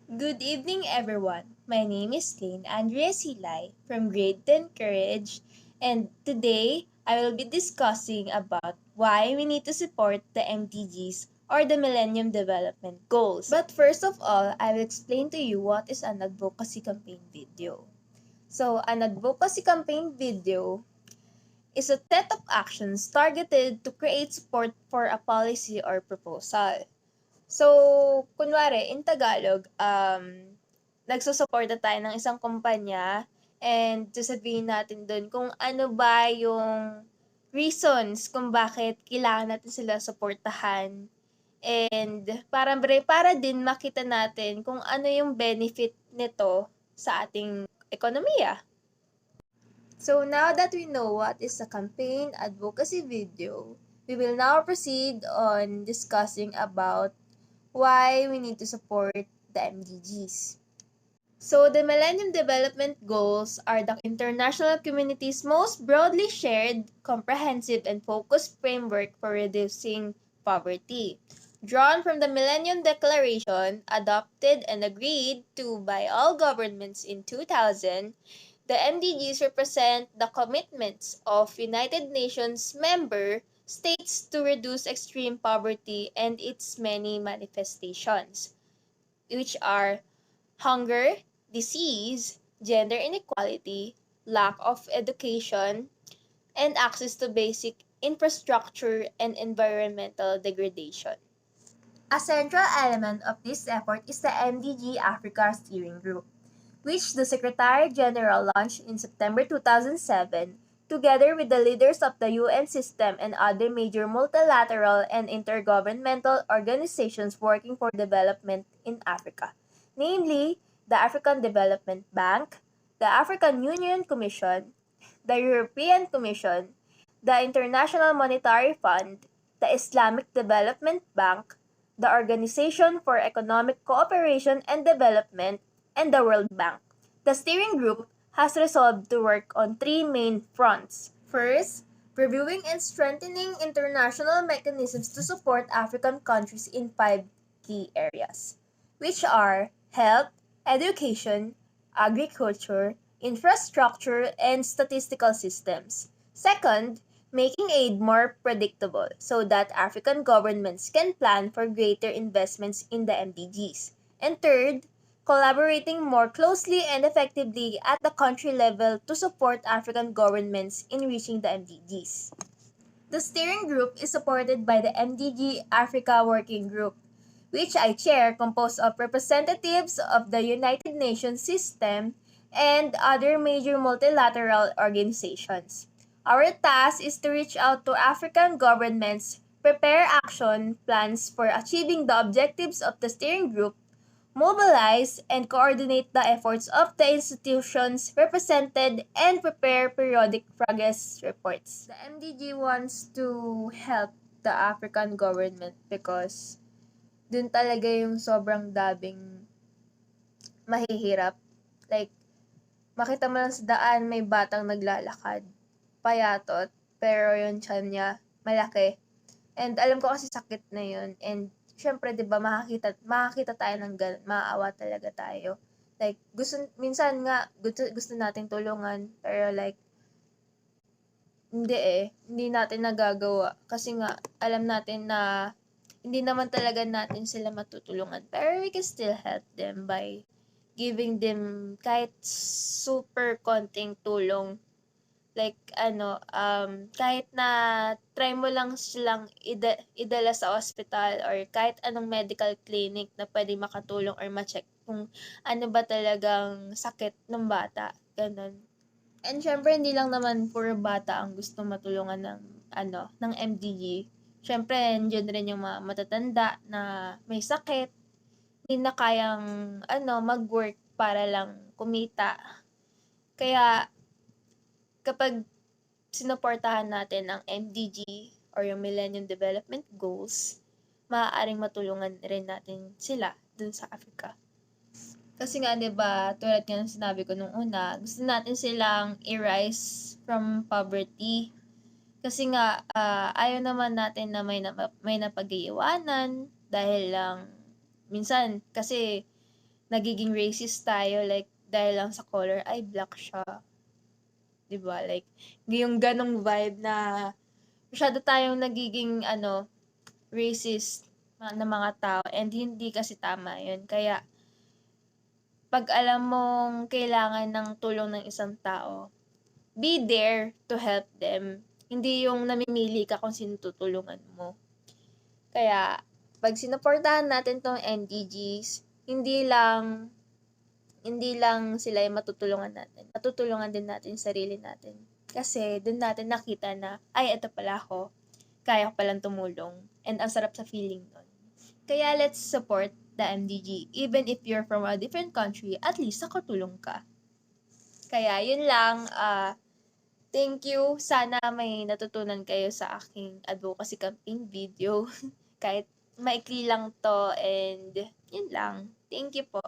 Good evening, everyone. My name is Lane Andrea Silay from Grade 10 Courage, and today I will be discussing about why we need to support the MDGs or the Millennium Development Goals. But first of all, I will explain to you what is an advocacy campaign video. So, an advocacy campaign video is a set of actions targeted to create support for a policy or proposal. So, kunwari, in Tagalog, nagsusuporta tayo ng isang kumpanya and sasabihin natin dun kung ano ba yung reasons kung bakit kailangan natin sila suportahan. And para din makita natin kung ano yung benefit nito sa ating ekonomiya. So now that we know what is a campaign advocacy video, we will now proceed on discussing about why we need to support the MDGs. So, the Millennium Development Goals are the international community's most broadly shared, comprehensive, and focused framework for reducing poverty. Drawn from the Millennium Declaration, adopted and agreed to by all governments in 2000, the MDGs represent the commitments of United Nations member states to reduce extreme poverty and its many manifestations, which are hunger, disease, gender inequality, lack of education, and access to basic infrastructure and environmental degradation. A central element of this effort is the MDG Africa Steering Group, which the Secretary General launched in September 2007 together with the leaders of the UN system and other major multilateral and intergovernmental organizations working for development in Africa, namely the African Development Bank, the African Union Commission, the European Commission, the International Monetary Fund, the Islamic Development Bank, the Organization for Economic Cooperation and Development, and the World Bank. The steering group has resolved to work on three main fronts. First, reviewing and strengthening international mechanisms to support African countries in five key areas, which are health, education, agriculture, infrastructure, and statistical systems. Second, making aid more predictable so that African governments can plan for greater investments in the MDGs. And third, collaborating more closely and effectively at the country level to support African governments in reaching the MDGs. The steering group is supported by the MDG Africa Working Group, which I chair, composed of representatives of the United Nations system and other major multilateral organizations. Our task is to reach out to African governments, prepare action plans for achieving the objectives of the steering group, mobilize and coordinate the efforts of the institutions represented, and prepare periodic progress reports. The MDG wants to help the African government because dun talaga yung sobrang daming mahihirap. Like, makita mo lang sa daan, may batang naglalakad, payatot, pero yung tiyan niya, malaki. And alam ko kasi sakit na yun. And syempre, di ba, makakita tayo ng ganun, maaawa talaga tayo. Like, minsan nga, gusto nating tulungan, pero like, hindi natin nagagawa. Kasi nga, alam natin na, hindi naman talaga natin sila matutulungan. Pero we can still help them by giving them kahit super konting tulong. Like, kahit na try mo lang silang idala sa hospital or kahit anong medical clinic na pwede makatulong or ma-check kung ano ba talagang sakit ng bata. Ganun. And syempre, hindi lang naman puro bata ang gusto matulungan ng MDG. Syempre, nandiyan rin yung mga matatanda na may sakit, hindi na kayang mag-work para lang kumita. Kaya, kapag sinuportahan natin ang MDG or yung Millennium Development Goals, maaaring matulungan rin natin sila dun sa Africa. Kasi nga, 'di ba, tulad nga ng sinabi ko nung una, gusto natin silang i-rise from poverty. Kasi nga, ayaw naman natin na may napag-iiwanan dahil lang minsan kasi nagiging racist tayo, like, dahil lang sa color, ay, black siya. Diba? Like, yung ganong vibe na masyado tayong nagiging, racist na mga tao, and hindi kasi tama yun. Kaya, pag alam mong kailangan ng tulong ng isang tao, be there to help them. Hindi yung namimili ka kung sino tutulungan mo. Kaya, pag sinuportahan natin tong NDGs, hindi lang sila yung matutulungan natin. Matutulungan din natin yung sarili natin. Kasi, dun natin nakita na, ay, ito pala ako. Kaya ko palang tumulong. And ang sarap sa feeling nun. Kaya, let's support the MDG. Even if you're from a different country, at least nakatulong ka. Kaya, yun lang. Thank you. Sana may natutunan kayo sa aking advocacy campaign video. Kahit maikli lang to, and yun lang. Thank you po.